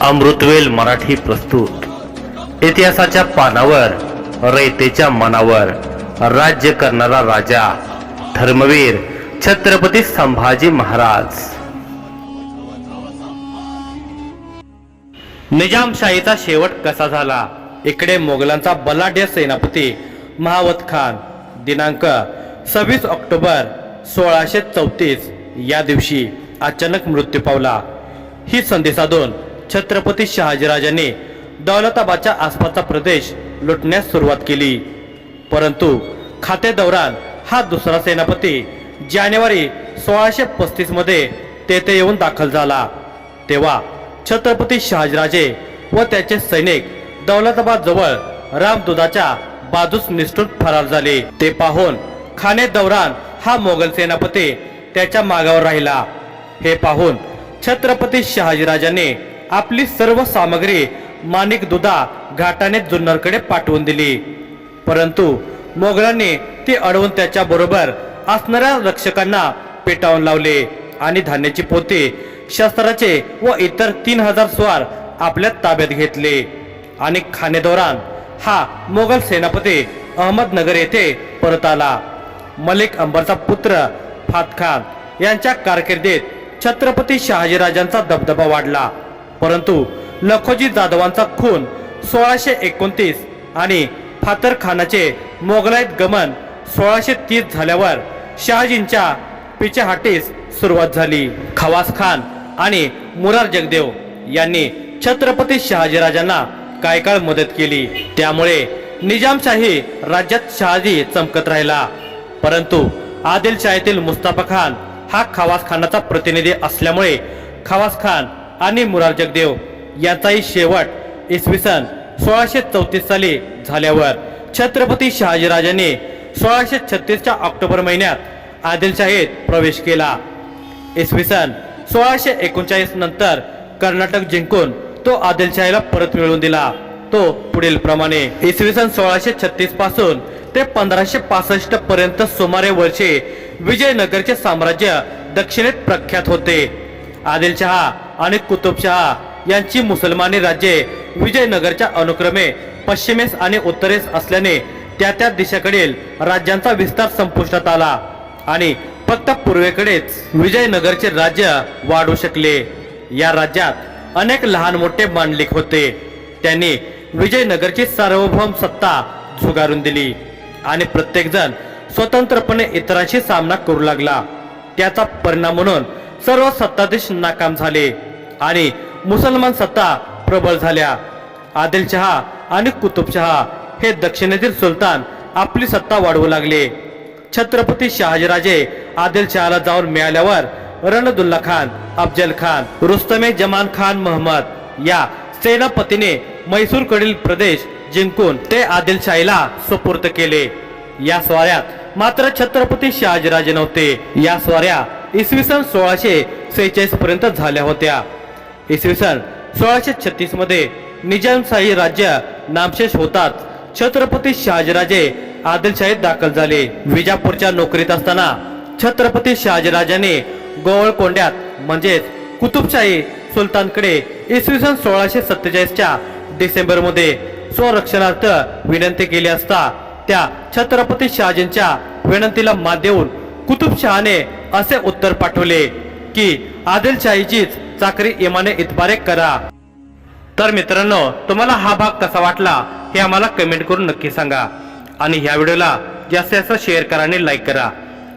अमृतवेल मराठी प्रस्तुत इतिहासाच्या पानावर रयतेच्या मनावर राज्य करणारा राजा धर्मवीर छत्रपती संभाजी महाराज। निजामशाहीचा शेवट कसा झाला? इकडे मोगलांचा बलाढ्य सेनापती महावत खान दिनांक 26 ऑक्टोबर 1634 या दिवशी अचानक मृत्यू पावला। ही संधी साधून छत्रपती शहाजीराजांनी दौलताबादच्या आसपासचा प्रदेश लुटण्यास सुरुवात केली, परंतु खाते दौरान हा दुसरा सेनापती जानेवारी 1635 मध्ये तेथे येऊन दाखल झाला। तेव्हा छत्रपती शहाजीराजे व त्याचे सैनिक दौलताबाद जवळ रामदुधाच्या बाजूस निसटून फरार झाले। ते पाहून खाने दौरान हा मोगल सेनापती त्याच्या मागावर राहिला। हे पाहून छत्रपती शहाजीराजांनी आपली सर्व सामग्री माणिक दुधा घाटाने जुन्नरकडे पाठवून दिली, परंतु मोगलांनी ती अडवून त्याच्या बरोबर असणाऱ्या रक्षकांना पेटावून लावले आणि धान्याची पोते, शस्त्राचे व इतर 3000 स्वार आपल्या ताब्यात घेतले आणि खाने दौरान हा मोगल सेनापती अहमदनगर येथे परत आला। मलिक अंबरचा पुत्र फात खान यांच्या कारकिर्दीत छत्रपती शहाजीराजांचा दबदबा वाढला, परंतु लखोजी जाधवांचा खून 1629 आणि फातर खानाचे मोगलाईत गमन 1630 झाल्यावर शहाजींच्या पिछेहाटीस सुरुवात झाली। खवास खान आणि मुरार जगदेव यांनी छत्रपती शहाजीराजांना काही काळ मदत केली, त्यामुळे निजामशाही राज्यात शहाजी चमकत राहिला। परंतु आदिलशाहीतील मुस्तफा खान हा खवास खानाचा प्रतिनिधी असल्यामुळे खवास खान आणि मुरार जगदेव यांचाही शेवट इसवी सन 1634 साली झाल्यावर छत्रपती शहाजीराजांनी 1636च्या ऑक्टोबर महिन्यात आदिलशाहीत प्रवेश केला। इसवी सन 1639 नंतर कर्नाटक जिंकून तो आदिलशाहीला परत मिळवून दिला। तो पुढील प्रमाणे इसवी सन 1636 पासून ते 1565 पर्यंत सुमारे वर्षे विजयनगरचे साम्राज्य दक्षिणेत प्रख्यात होते। आदिलशहा आणि कुतुबशहा यांची मुसलमानी राज्ये विजयनगरच्या अनुक्रमे पश्चिमेस आणि उत्तरेस असल्याने त्या दिशेकडील राज्यांचा विस्तार संपुष्टात आला आणि फक्त पूर्वेकडेच विजयनगरचे राज्य वाढू शकले। या राज्यात अनेक लहान मोठे मांडलिक होते। त्यांनी विजयनगरची सार्वभौम सत्ता झुगारून दिली आणि प्रत्येक जण स्वतंत्रपणे इतरांशी सामना करू लागला। त्याचा परिणाम म्हणून सर्व सत्ताधीश नाकाम झाले आणि मुसलमान सत्ता प्रबळ झाल्या। आदिलशहा आणि कुतुबशहा हे दक्षिणेतील सुलतान आपली सत्ता वाढवू लागले। छत्रपती शहाजीराजे आदिलशहाला जाऊन मिळाल्यावर रणदुल्ला खान, अफजल खान, रुस्तमे जमान खान महमद या सेनापतीने म्हैसूरकडील प्रदेश जिंकून ते आदिलशाहीला सुपूर्द केले। या स्वाऱ्यात मात्र छत्रपती शहाजीराजे नव्हते। या स्वाऱ्या इसवी सन 1646 पर्यंत झाल्या होत्या। इसवी सन 1636 मध्ये निजामशाही राज्य नामशेष होताच छत्रपती शहाजीराजे आदिलशाहीत दाखल झाले। विजापूरच्या नोकरीत असताना छत्रपती शहाजीराजांनी गोवळकोंड्यात म्हणजेच कुतुबशाही सुलतानकडे इसवी सन 1647च्या डिसेंबर मध्ये स्वरक्षणार्थ विनंती केली असता त्या छत्रपती शहाजींच्या विनंतीला मान देऊन कुतुबशहाने असे उत्तर पाठवले की आदिलशाहीचीच चाकरी इमाने इतबारे करा। तर मित्रांनो, तुम्हाला हा भाग कसा वाटला हे आम्हाला कमेंट करून नक्की सांगा आणि ह्या व्हिडिओला जास्तीत जास्त शेअर करा आणि लाईक करा।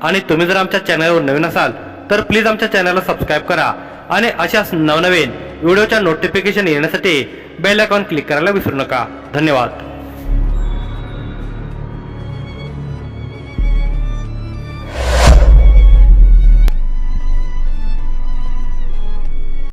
आणि तुम्ही जर आमच्या चॅनलवर नवीन असाल तर प्लीज आमच्या चॅनलला सबस्क्राईब करा आणि अशाच नवनवीन व्हिडिओच्या नोटिफिकेशन येण्यासाठी बेल आयकॉन क्लिक करायला विसरू नका। धन्यवाद।